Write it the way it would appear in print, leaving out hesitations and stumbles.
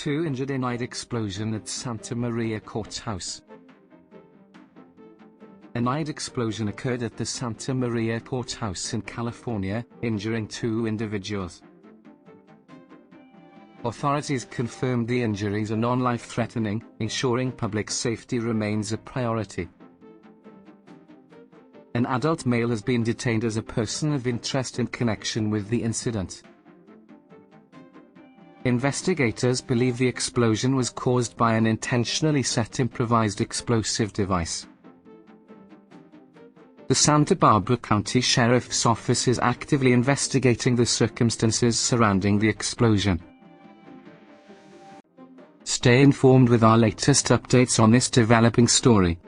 2 injured in IED explosion at Santa Maria Courthouse. An IED explosion occurred at the Santa Maria Courthouse in California, injuring 2 individuals. Authorities confirmed the injuries are non-life-threatening, ensuring public safety remains a priority. An adult male has been detained as a person of interest in connection with the incident. Investigators believe the explosion was caused by an intentionally set improvised explosive device. The Santa Barbara County Sheriff's Office is actively investigating the circumstances surrounding the explosion. Stay informed with our latest updates on this developing story.